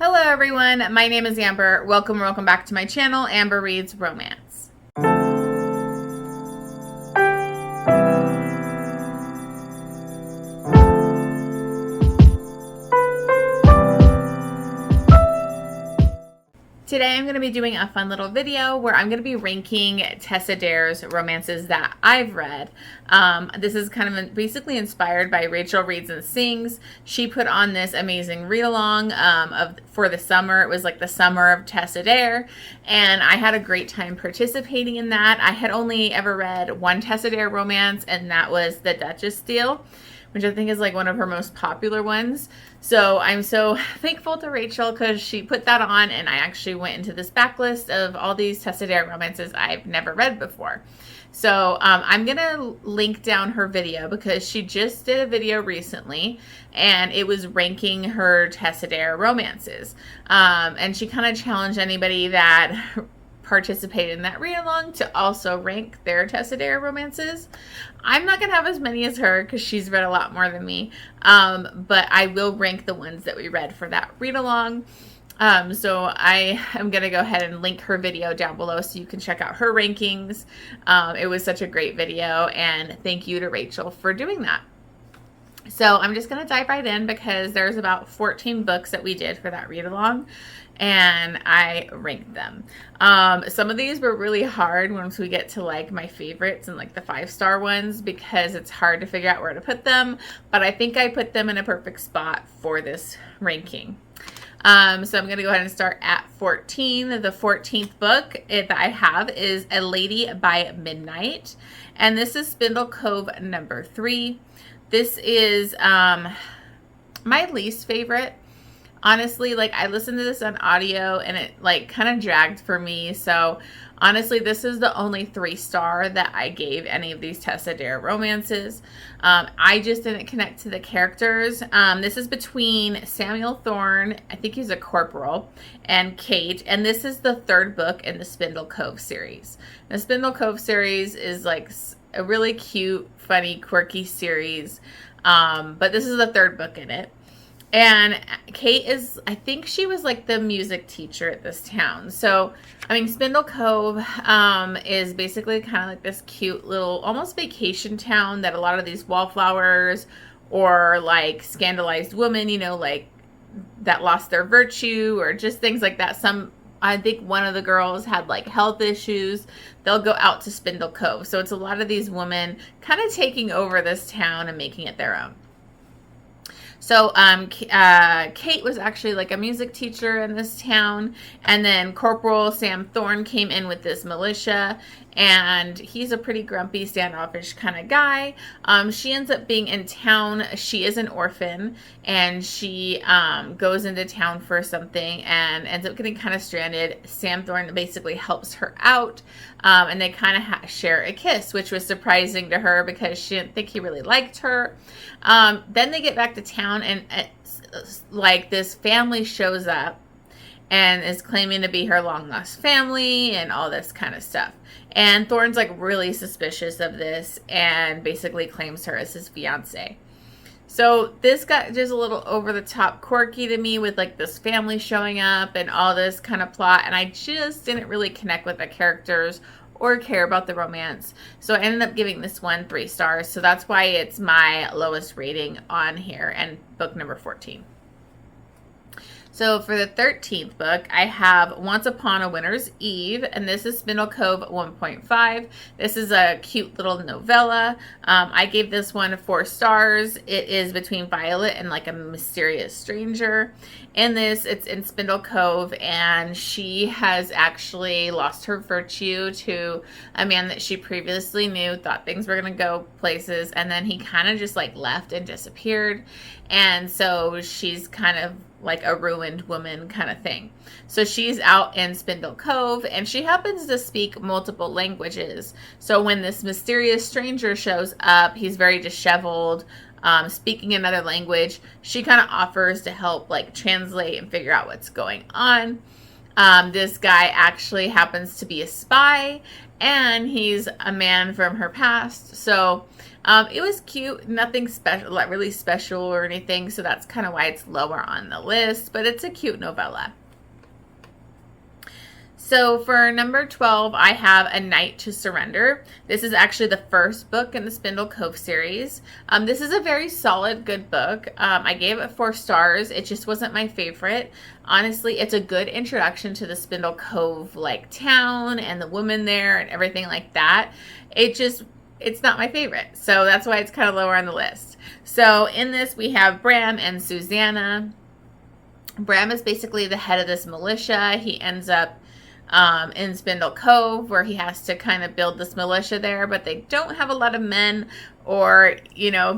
Hello everyone, my name is Amber. Welcome back to my channel, Amber Reads Romance. Today I'm going to be doing a fun little video where I'm going to be ranking Tessa Dare's romances that I've read. This is kind of basically inspired by Rachel Reads and Sings. She put on this amazing read-along for the summer. It was like the summer of Tessa Dare, and I had a great time participating in that. I had only ever read one Tessa Dare romance, and that was The Duchess Steal, which I think is like one of her most popular ones. So I'm so thankful to Rachel because she put that on, and I actually went into this backlist of all these Tessa Dare romances I've never read before. So I'm going to link down her video because she just did a video recently, and it was ranking her Tessa Dare romances. And she kind of challenged anybody that participated in that read-along to also rank their Tessa Dare romances. I'm not going to have as many as her because she's read a lot more than me, but I will rank the ones that we read for that read-along. So I am going to go ahead and link her video down below so you can check out her rankings. It was such a great video, and thank you to Rachel for doing that. So I'm just going to dive right in because there's about 14 books that we did for that read-along, and I ranked them. Some of these were really hard once we get to like my favorites and like the 5-star ones because it's hard to figure out where to put them, but I think I put them in a perfect spot for this ranking. So I'm going to go ahead and start at 14. The 14th book that I have is A Lady by Midnight, and this is Spindle Cove number 3. This is my least favorite. Honestly, like I listened to this on audio and it like kind of dragged for me. So honestly, this is the only 3-star that I gave any of these Tessa Dare romances. I just didn't connect to the characters. This is between Samuel Thorne, I think he's a corporal, and Kate. And this is the 3rd book in the Spindle Cove series. The Spindle Cove series is like a really cute, funny, quirky series. But this is the 3rd book in it. And Kate is, I think she was like the music teacher at this town. So, I mean, Spindle Cove is basically kind of like this cute little, almost vacation town that a lot of these wallflowers or like scandalized women, you know, like that lost their virtue or just things like that. I think one of the girls had like health issues. They'll go out to Spindle Cove. So it's a lot of these women kind of taking over this town and making it their own. So Kate was actually like a music teacher in this town, and then Corporal Sam Thorne came in with this militia, and he's a pretty grumpy, standoffish kind of guy. She ends up being in town. She is an orphan, and she goes into town for something and ends up getting kind of stranded. Sam Thorne basically helps her out, and they kind of share a kiss, which was surprising to her because she didn't think he really liked her. Then they get back to town, and like this family shows up and is claiming to be her long lost family and all this kind of stuff. And Thorne's like really suspicious of this and basically claims her as his fiance. So this got just a little over the top quirky to me with like this family showing up and all this kind of plot. And I just didn't really connect with the characters or care about the romance. So I ended up giving this one 3 stars. So that's why it's my lowest rating on here and book number 14. So for the 13th book, I have Once Upon a Winter's Eve, and this is Spindle Cove 1.5. This is a cute little novella. I gave this one 4 stars. It is between Violet and like a mysterious stranger. In this, it's in Spindle Cove, and she has actually lost her virtue to a man that she previously knew, thought things were going to go places, and then he kind of just like left and disappeared. And so she's kind of like a ruined woman kind of thing. So she's out in Spindle Cove, and she happens to speak multiple languages. So when this mysterious stranger shows up, he's very disheveled, speaking another language. She kind of offers to help like translate and figure out what's going on. This guy actually happens to be a spy, and he's a man from her past. So it was cute, nothing special, like really special or anything. So that's kind of why it's lower on the list, but it's a cute novella. So for number 12, I have A Night to Surrender. This is actually the first book in the Spindle Cove series. This is a very solid, good book. I gave it 4 stars. It just wasn't my favorite. Honestly, it's a good introduction to the Spindle Cove like town and the woman there and everything like that. It's not my favorite. So that's why it's kind of lower on the list. So in this, we have Bram and Susanna. Bram is basically the head of this militia. He ends up in Spindle Cove, where he has to kind of build this militia there, but they don't have a lot of men or,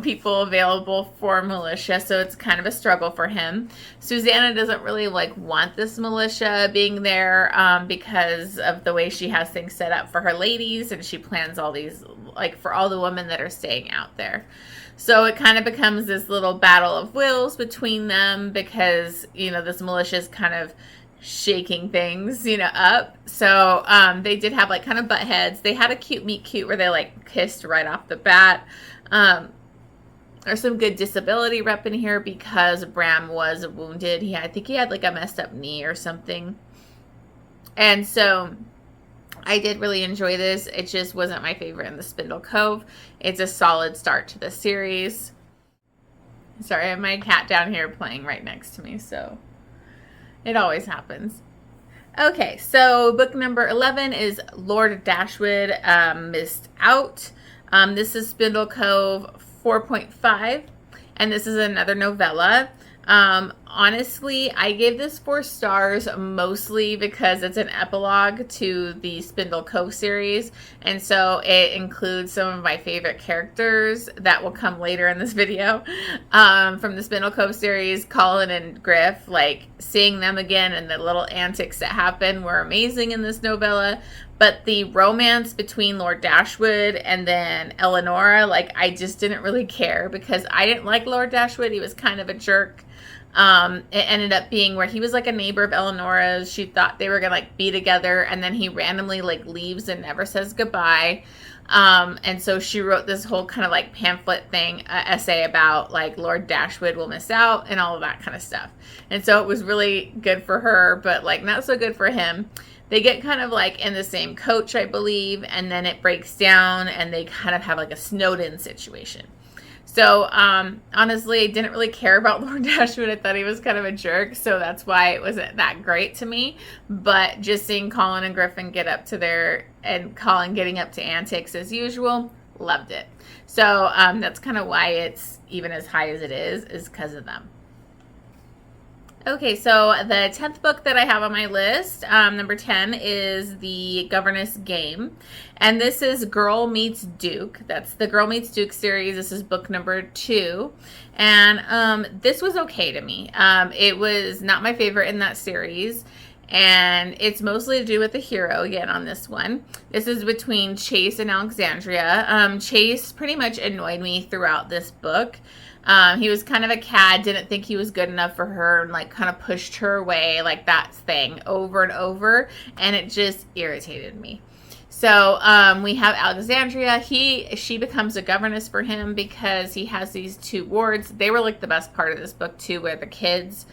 people available for militia, so it's kind of a struggle for him. Susanna doesn't really want this militia being there because of the way she has things set up for her ladies, and she plans all these for all the women that are staying out there. So it kind of becomes this little battle of wills between them because this militia is kind of shaking things up. So they did have kind of butt heads. They had a cute meet cute where they kissed right off the bat. There's some good disability rep in here because Bram was wounded. I think he had a messed up knee or something, and so I did really enjoy this. It just wasn't my favorite in the Spindle Cove. It's a solid start to the series. Sorry, I have my cat down here playing right next to me, so it always happens. Okay, so book number 11 is Lord Dashwood, Missed Out. This is Spindle Cove 4.5, and this is another novella. Honestly, I gave this 4 stars mostly because it's an epilogue to the Spindle Cove series, and so it includes some of my favorite characters that will come later in this video from the Spindle Cove series. Colin and Griff, seeing them again and the little antics that happen were amazing in this novella. But the romance between Lord Dashwood and then Eleonora, I just didn't really care because I didn't like Lord Dashwood. He was kind of a jerk. It ended up being where he was a neighbor of Eleonora's. She thought they were gonna be together, and then he randomly leaves and never says goodbye. And so she wrote this whole kind of pamphlet thing, essay about Lord Dashwood will miss out and all of that kind of stuff. And so it was really good for her, but not so good for him. They get kind of in the same coach, I believe, and then it breaks down and they kind of have a Snowden situation. So, honestly, I didn't really care about Lord Dashwood. I thought he was kind of a jerk, so that's why it wasn't that great to me. But just seeing Colin and Griffin get up to and Colin getting up to antics as usual, loved it. So, that's kind of why it's even as high as it is because of them. Okay, so the 10th book that I have on my list, number 10, is The Governess Game. And this is Girl Meets Duke. That's the Girl Meets Duke series. This is book number 2. And this was okay to me. It was not my favorite in that series. And it's mostly to do with the hero again on this one. This is between Chase and Alexandria. Chase pretty much annoyed me throughout this book. He was kind of a cad, didn't think he was good enough for her, and kind of pushed her away, that thing over and over, and it just irritated me. So we have Alexandria. She becomes a governess for him because he has these 2 wards. They were the best part of this book too, where the kids,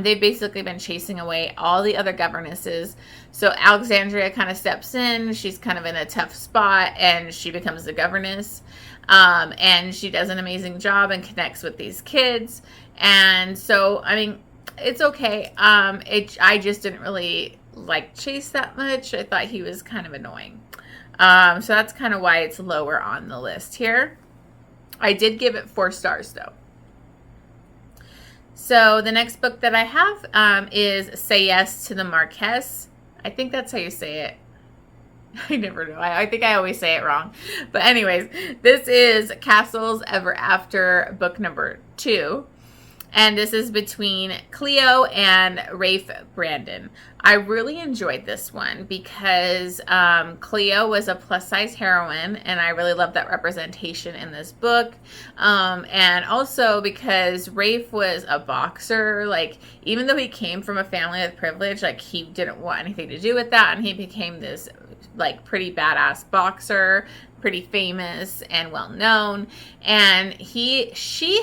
they've basically been chasing away all the other governesses. So Alexandria kind of steps in. She's kind of in a tough spot, and she becomes the governess. And she does an amazing job and connects with these kids. And so, I mean, it's okay. I just didn't really like Chase that much. I thought he was kind of annoying. So that's kind of why it's lower on the list here. I did give it 4 stars though. So the next book that I have is Say Yes to the Marquess. I think that's how you say it. I never know. I think I always say it wrong. But anyways, this is Castles Ever After, book number 2. And this is between Cleo and Rafe Brandon. I really enjoyed this one because Cleo was a plus-size heroine, and I really love that representation in this book. And also because Rafe was a boxer, even though he came from a family with privilege, he didn't want anything to do with that, and he became this like pretty badass boxer, pretty famous and well known, and she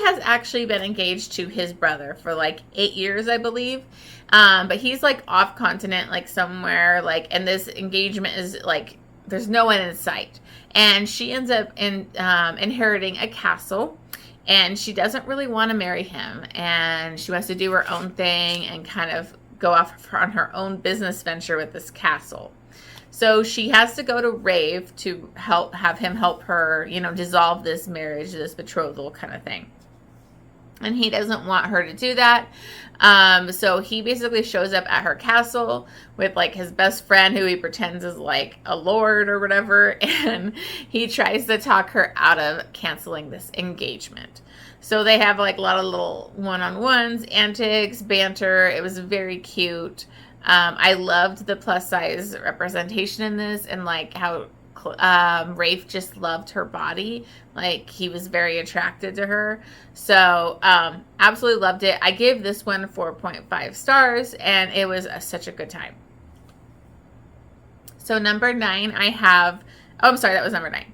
has actually been engaged to his brother for like 8 years, I believe. But he's like off continent, like somewhere, like, and this engagement is like there's no one in sight, and she ends up inheriting a castle, and she doesn't really want to marry him, and she wants to do her own thing and kind of go off on her own business venture with this castle. So she has to go to Rave to have him help her, you know, dissolve this marriage, this betrothal kind of thing. And he doesn't want her to do that. So he basically shows up at her castle with like his best friend, who he pretends is like a lord or whatever. And he tries to talk her out of canceling this engagement. So they have like a lot of little one-on-ones, antics, banter. It was very cute. I loved the plus size representation in this, and like how Rafe just loved her body. Like he was very attracted to her. So absolutely loved it. I gave this one 4.5 stars, and it was such a good time. So number 9, I have, oh, I'm sorry, that was number 9.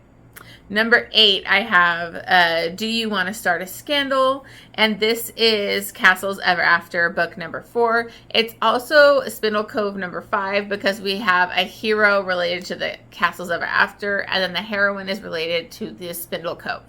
Number 8, I have Do You Want to Start a Scandal? And this is Castles Ever After, book number 4. It's also Spindle Cove number 5, because we have a hero related to the Castles Ever After, and then the heroine is related to the Spindle Cove.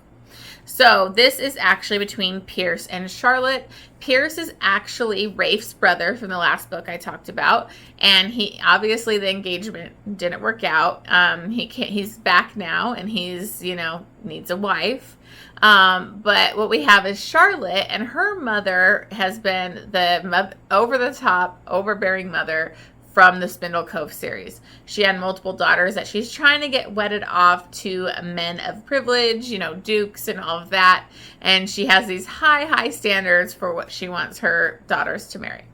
So this is actually between Pierce and Charlotte. Pierce is actually Rafe's brother from the last book I talked about, and he obviously the engagement didn't work out. He's back now, and he's, you know, needs a wife. But what we have is Charlotte, and her mother has been the over-the-top, overbearing mother from the Spindle Cove series. She had multiple daughters that she's trying to get wedded off to men of privilege, you know, dukes and all of that. And she has these high standards for what she wants her daughters to marry.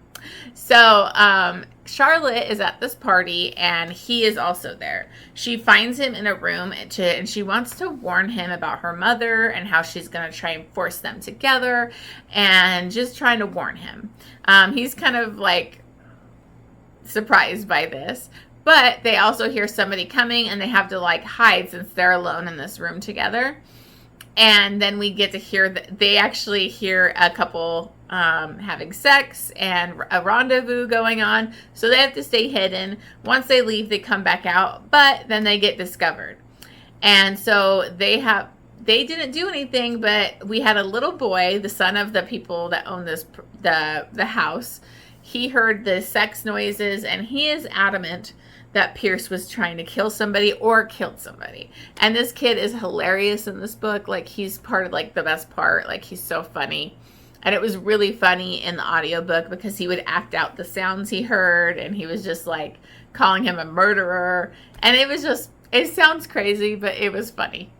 So Charlotte is at this party, and he is also there. She finds him in a room, and she wants to warn him about her mother and how she's going to try and force them together, and just trying to warn him. He's kind of like surprised by this, but they also hear somebody coming, and they have to like hide since they're alone in this room together. And then we get to hear that they actually hear a couple having sex and a rendezvous going on, so they have to stay hidden. Once they leave, they come back out, but then they get discovered. And so they didn't do anything, but we had a little boy, the son of the people that own the house. He heard the sex noises, and he is adamant that Pierce was trying to kill somebody or killed somebody. And this kid is hilarious in this book. Like, he's part of like the best part. Like, he's so funny. And it was really funny in the audiobook because he would act out the sounds he heard, and he was just like calling him a murderer. And it was just, it sounds crazy, but it was funny.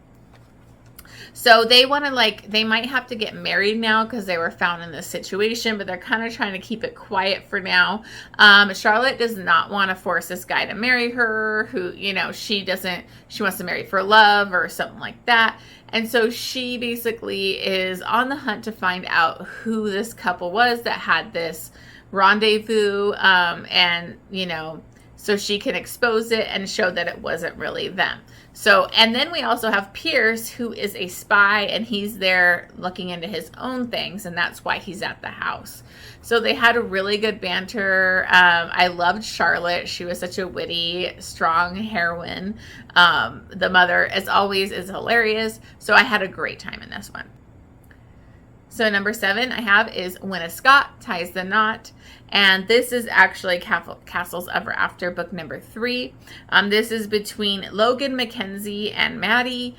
So they want to, like, they might have to get married now because they were found in this situation, but they're kind of trying to keep it quiet for now. Charlotte does not want to force this guy to marry her, who, you know, she wants to marry for love or something like that. And so she basically is on the hunt to find out who this couple was that had this rendezvous, and, you know, so she can expose it and show that it wasn't really them. So, and then we also have Pierce, who is a spy, and he's there looking into his own things, and that's why he's at the house. So they had a really good banter. I loved Charlotte. She was such a witty, strong heroine. The mother, as always, is hilarious. So I had a great time in this one. So number 7 I have is When a Scot Ties the Knot. And this is actually Castles Ever After, book number 3. This is between Logan Mackenzie and Maddie.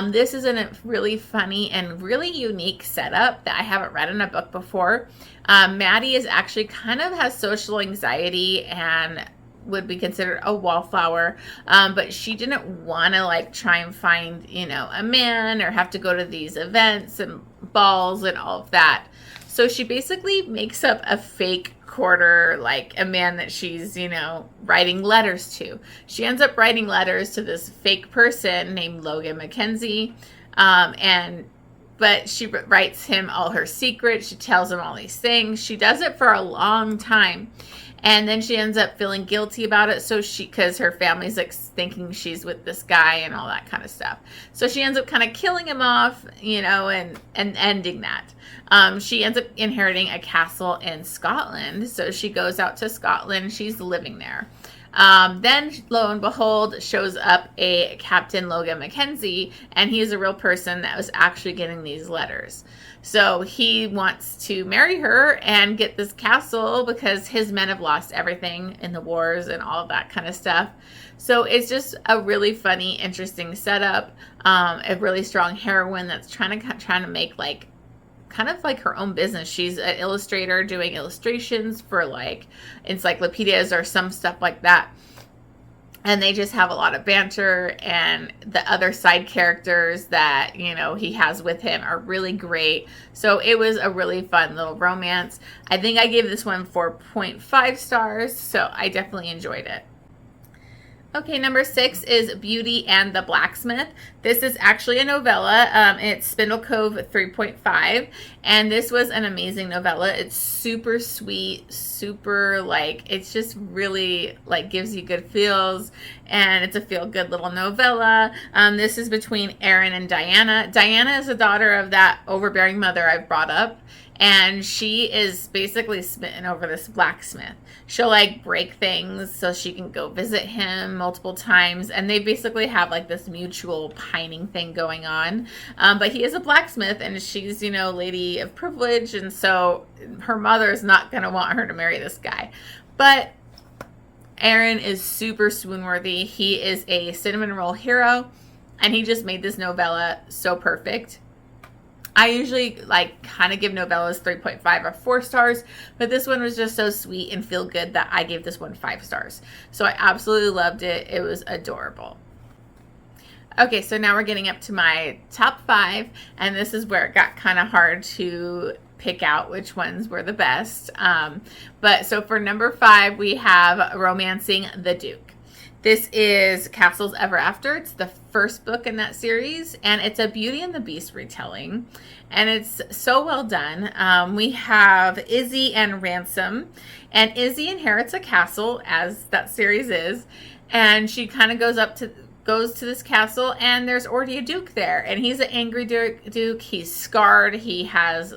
This is a really funny and really unique setup that I haven't read in a book before. Maddie is actually kind of has social anxiety and would be considered a wallflower, but she didn't want to like try and find, you know, a man or have to go to these events and balls and all of that. So she basically makes up a fake courter, like a man that she's, you know, writing letters to. She ends up writing letters to this fake person named Logan Mackenzie, but she writes him all her secrets. She tells him all these things. She does it for a long time. And then she ends up feeling guilty about it. So because her family's like thinking she's with this guy and all that kind of stuff. So she ends up kind of killing him off, you know, and ending that. She ends up inheriting a castle in Scotland. So she goes out to Scotland. She's living there. Then, lo and behold, shows up a Captain Logan Mackenzie, and he's a real person that was actually getting these letters. So he wants to marry her and get this castle because his men have lost everything in the wars and all of that kind of stuff. So it's just a really funny, interesting setup. A really strong heroine that's trying to make like kind of like her own business. She's an illustrator doing illustrations for like encyclopedias or some stuff like that. And they just have a lot of banter, and the other side characters that, you know, he has with him are really great. So it was a really fun little romance. I think I gave this one 4.5 stars, so I definitely enjoyed it. Okay, number 6 is Beauty and the Blacksmith. This is actually a novella. It's Spindle Cove 3.5, and this was an amazing novella. It's super sweet, super like, it's just really like gives you good feels, and it's a feel-good little novella. This is between Aaron and Diana. Diana is a daughter of that overbearing mother I've brought up. And she is basically smitten over this blacksmith. She'll like break things so she can go visit him multiple times. And they basically have like this mutual pining thing going on. But he is a blacksmith, and she's, you know, lady of privilege. And so her mother is not going to want her to marry this guy. But Aaron is super swoon-worthy. He is a cinnamon roll hero. And he just made this novella so perfect. I usually like kind of give novellas 3.5 or 4 stars, but this one was just so sweet and feel good that I gave this one 5 stars. So I absolutely loved it. It was adorable. Okay, so now we're getting up to my top 5, and this is where it got kind of hard to pick out which ones were the best. But so for number 5, we have Romancing the Duke. This is Castles Ever After. It's the first book in that series, and it's a Beauty and the Beast retelling, and it's so well done. We have Izzy and Ransom, and Izzy inherits a castle, as that series is, and she kind of goes to this castle, and there's already a duke there, and he's an angry duke. He's scarred. He has,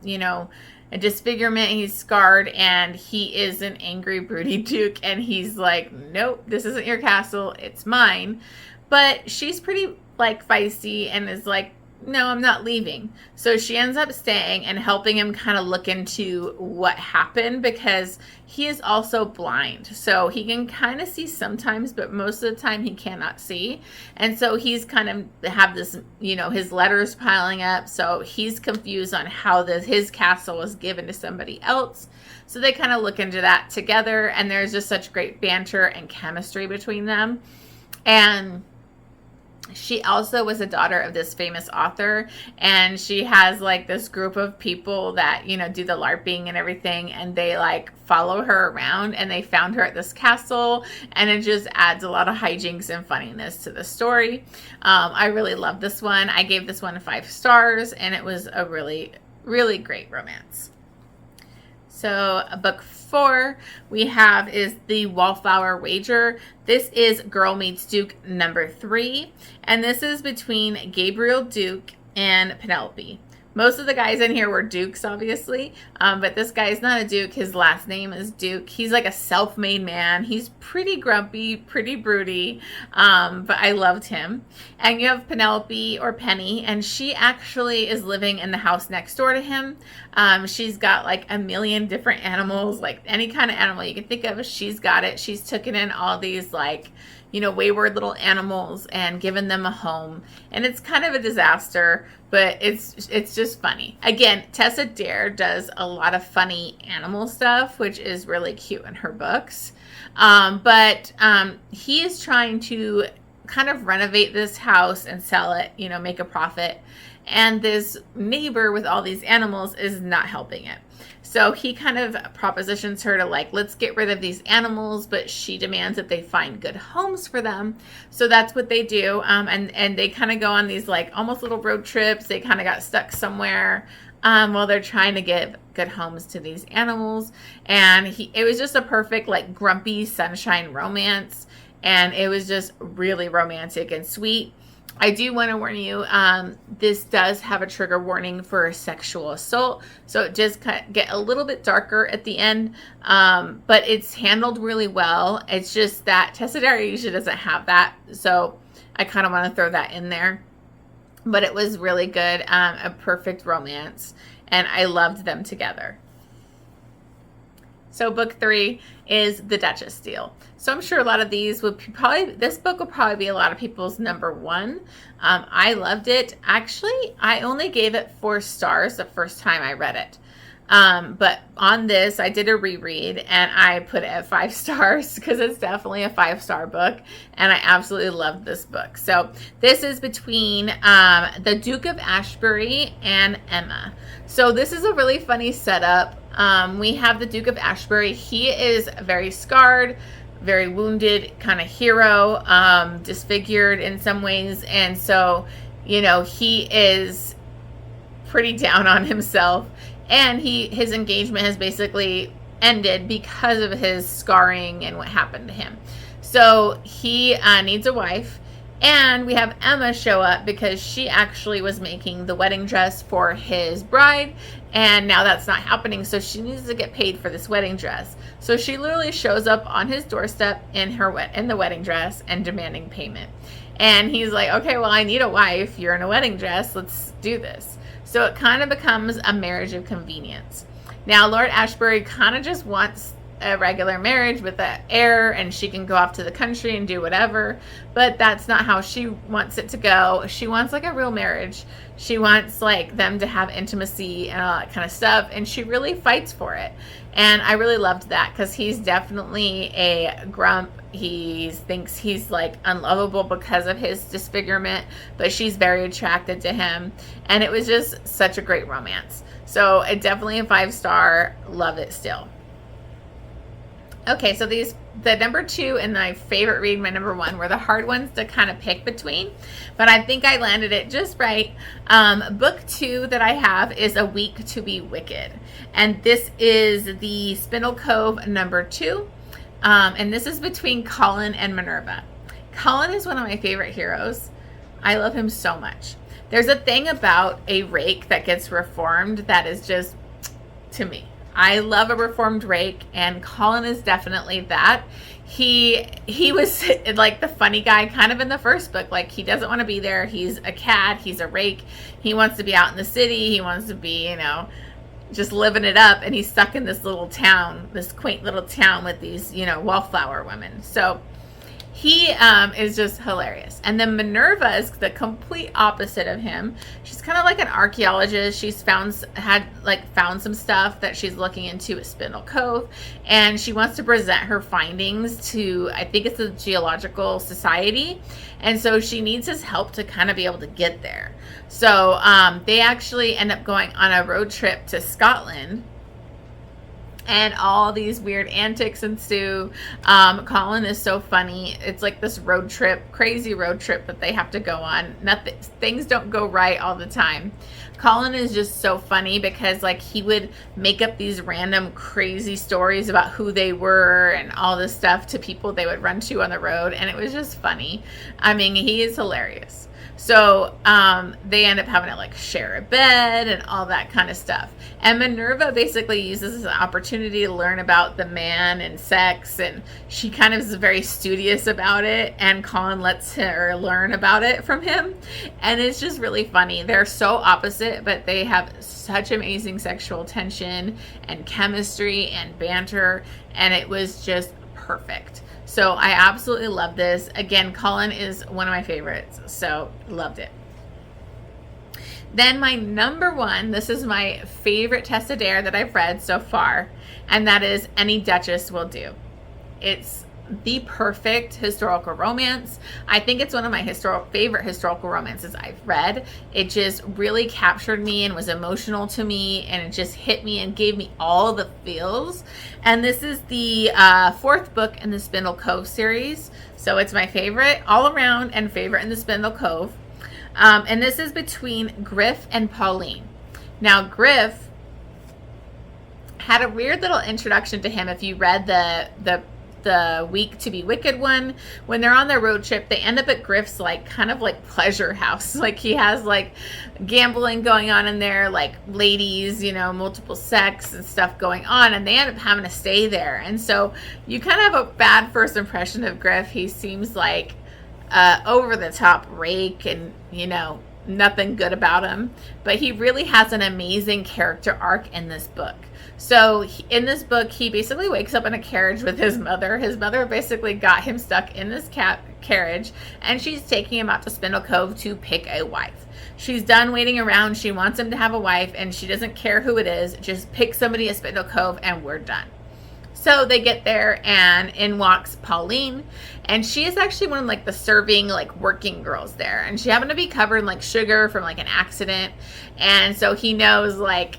you know, a disfigurement. He's scarred, and he is an angry, broody duke, and he's like, nope, this isn't your castle, it's mine. But she's pretty like feisty and is like, no, I'm not leaving. So she ends up staying and helping him kind of look into what happened, because he is also blind. So he can kind of see sometimes, but most of the time he cannot see. And so he's kind of have this, you know, his letters piling up. So he's confused on how his castle was given to somebody else. So they kind of look into that together, and there's just such great banter and chemistry between them. And she also was a daughter of this famous author, and she has like this group of people that, you know, do the LARPing and everything, and they like follow her around, and they found her at this castle, and it just adds a lot of hijinks and funniness to the story. I really love this one. I gave this one 5 stars, and it was a really, really great romance. So book 4 we have is The Wallflower Wager. This is Girl Meets Duke number 3, and this is between Gabriel Duke and Penelope. Most of the guys in here were dukes, obviously, but this guy is not a duke. His last name is Duke. He's like a self-made man. He's pretty grumpy, pretty broody, but I loved him. And you have Penelope, or Penny, and she actually is living in the house next door to him. She's got like a million different animals, like any kind of animal you can think of, she's got it. She's taken in all these like, you know, wayward little animals and given them a home. And it's kind of a disaster, but it's just funny. Again, Tessa Dare does a lot of funny animal stuff, which is really cute in her books. But he is trying to kind of renovate this house and sell it, you know, make a profit. And this neighbor with all these animals is not helping it. So he kind of propositions her to like, let's get rid of these animals, but she demands that they find good homes for them. So that's what they do. And they kind of go on these like almost little road trips. They kind of got stuck somewhere while they're trying to give good homes to these animals. And it was just a perfect, like, grumpy sunshine romance. And it was just really romantic and sweet. I do want to warn you, this does have a trigger warning for sexual assault, so it just get a little bit darker at the end, but it's handled really well. It's just that Tessa Dare usually doesn't have that, so I kind of want to throw that in there. But it was really good, a perfect romance, and I loved them together. So book 3 is The Duchess Deal. So I'm sure a lot of these would this book will probably be a lot of people's number 1. I loved it. Actually, I only gave it 4 stars the first time I read it. But on this, I did a reread and I put it at 5 stars because it's definitely a 5-star book. And I absolutely loved this book. So this is between the Duke of Ashbury and Emma. So this is a really funny setup. We have the Duke of Ashbury. He is very scarred, very wounded, kind of hero, disfigured in some ways. And so, you know, he is pretty down on himself. And his engagement has basically ended because of his scarring and what happened to him. So he needs a wife. And we have Emma show up because she actually was making the wedding dress for his bride. And now that's not happening. So she needs to get paid for this wedding dress. So she literally shows up on his doorstep in the wedding dress and demanding payment. And he's like, okay, well, I need a wife. You're in a wedding dress. Let's do this. So it kind of becomes a marriage of convenience. Now, Lord Ashbury kind of just wants a regular marriage with an heir, and she can go off to the country and do whatever, but that's not how she wants it to go. She wants like a real marriage. She wants like them to have intimacy and all that kind of stuff, and she really fights for it. And I really loved that because he's definitely a grump. He thinks he's like unlovable because of his disfigurement, but she's very attracted to him, and it was just such a great romance. So it definitely a 5-star. Love it still. Okay, so the number 2 and my favorite read, my number 1, were the hard ones to kind of pick between, but I think I landed it just right. Book 2 that I have is A Week to Be Wicked, and this is the Spindle Cove number 2, and this is between Colin and Minerva. Colin is one of my favorite heroes. I love him so much. There's a thing about a rake that gets reformed that is just, to me, I love a reformed rake, and Colin is definitely that. He was like the funny guy kind of in the first book. Like, he doesn't want to be there. He's a cad. He's a rake. He wants to be out in the city. He wants to be, you know, just living it up. And he's stuck in this little town, this quaint little town with these, you know, wallflower women. So he is just hilarious. And then Minerva is the complete opposite of him. She's kind of like an archaeologist. She's found some stuff that she's looking into at Spindle Cove, and she wants to present her findings to, I think it's the Geological Society, and so she needs his help to kind of be able to get there. So they actually end up going on a road trip to Scotland, and all these weird antics ensue. Colin is so funny. It's like this road trip, crazy road trip that they have to go on. Things don't go right all the time. Colin is just so funny because like he would make up these random crazy stories about who they were and all this stuff to people they would run to on the road, and it was just funny. I mean, he is hilarious. So they end up having to like share a bed and all that kind of stuff. And Minerva basically uses this opportunity to learn about the man and sex, and she kind of is very studious about it, and Colin lets her learn about it from him. And it's just really funny. They're so opposite, but they have such amazing sexual tension and chemistry and banter, and it was just perfect. So I absolutely love this. Again, Colin is one of my favorites, so loved it. Then my number 1, this is my favorite Tessa Dare that I've read so far, and that is Any Duchess Will Do. It's the perfect historical romance. I think it's one of my favorite historical romances I've read. It just really captured me and was emotional to me, and it just hit me and gave me all the feels. And this is the 4th book in the Spindle Cove series, so it's my favorite all around and favorite in the Spindle Cove. And this is between Griff and Pauline. Now, Griff had a weird little introduction to him. If you read the Week to Be Wicked one, when they're on their road trip, they end up at Griff's like kind of like pleasure house. Like he has like gambling going on in there, like ladies, you know, multiple sex and stuff going on, and they end up having to stay there. And so you kind of have a bad first impression of Griff. He seems like over the top rake, and you know, nothing good about him, but he really has an amazing character arc in this book. So in this book, he basically wakes up in a carriage with his mother. His mother basically got him stuck in this carriage, and she's taking him out to Spindle Cove to pick a wife. She's done waiting around. She wants him to have a wife, and she doesn't care who it is. Just pick somebody at Spindle Cove, and we're done. So they get there, and in walks Pauline, and she is actually one of like the serving like working girls there, and she happened to be covered in like sugar from like an accident, and so he knows, like,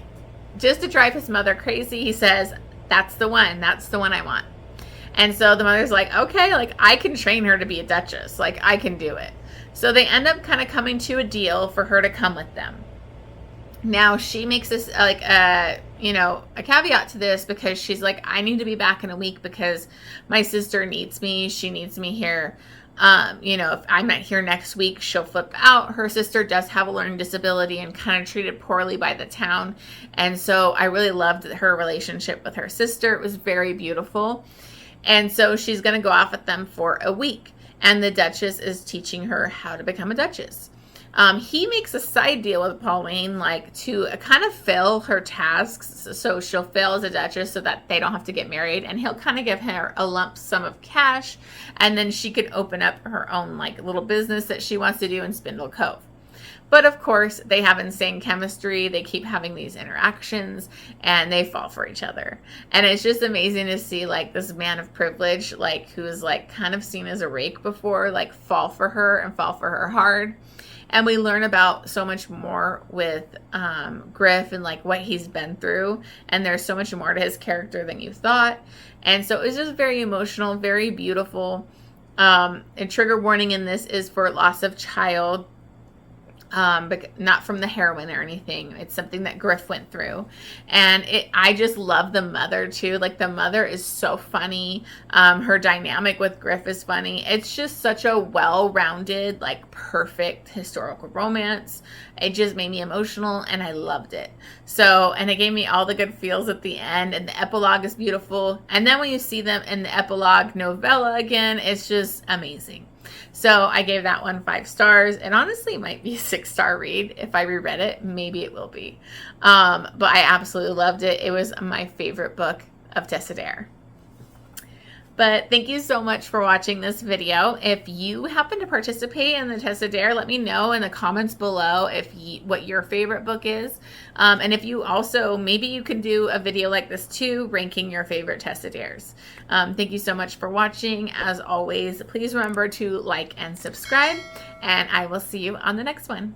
just to drive his mother crazy, he says, that's the one I want. And so the mother's like, okay, like I can train her to be a duchess, like I can do it. So they end up kind of coming to a deal for her to come with them. Now she makes this like a caveat to this, because she's like, I need to be back in a week because my sister needs me. She needs me here. If I'm not here next week, she'll flip out. Her sister does have a learning disability and kind of treated poorly by the town. And so I really loved her relationship with her sister. It was very beautiful. And so she's going to go off with them for a week. And the Duchess is teaching her how to become a Duchess. He makes a side deal with Pauline, like to kind of fill her tasks. So she'll fail as a duchess so that they don't have to get married, and he'll kind of give her a lump sum of cash, and then she can open up her own like little business that she wants to do in Spindle Cove. But of course, they have insane chemistry. They keep having these interactions, and they fall for each other. And it's just amazing to see like this man of privilege, like who is like kind of seen as a rake before, like fall for her and fall for her hard. And we learn about so much more with Griff and like what he's been through. And there's so much more to his character than you thought. And so it was just very emotional, very beautiful. A trigger warning in this is for loss of child. But not from the heroine or anything. It's something that Griff went through. And I just love the mother too. Like the mother is so funny. Her dynamic with Griff is funny. It's just such a well-rounded, like perfect historical romance. It just made me emotional and I loved it. So, and it gave me all the good feels at the end, and the epilogue is beautiful. And then when you see them in the epilogue novella again, it's just amazing. So I gave that one 5 stars. It honestly might be a 6-star read. If I reread it, maybe it will be. But I absolutely loved it. It was my favorite book of Tessa Dare. But thank you so much for watching this video. If you happen to participate in the Tessa Dare, let me know in the comments below what your favorite book is. And if you also, maybe you can do a video like this too, ranking your favorite Tessa Dares. Thank you so much for watching. As always, please remember to like and subscribe, and I will see you on the next one.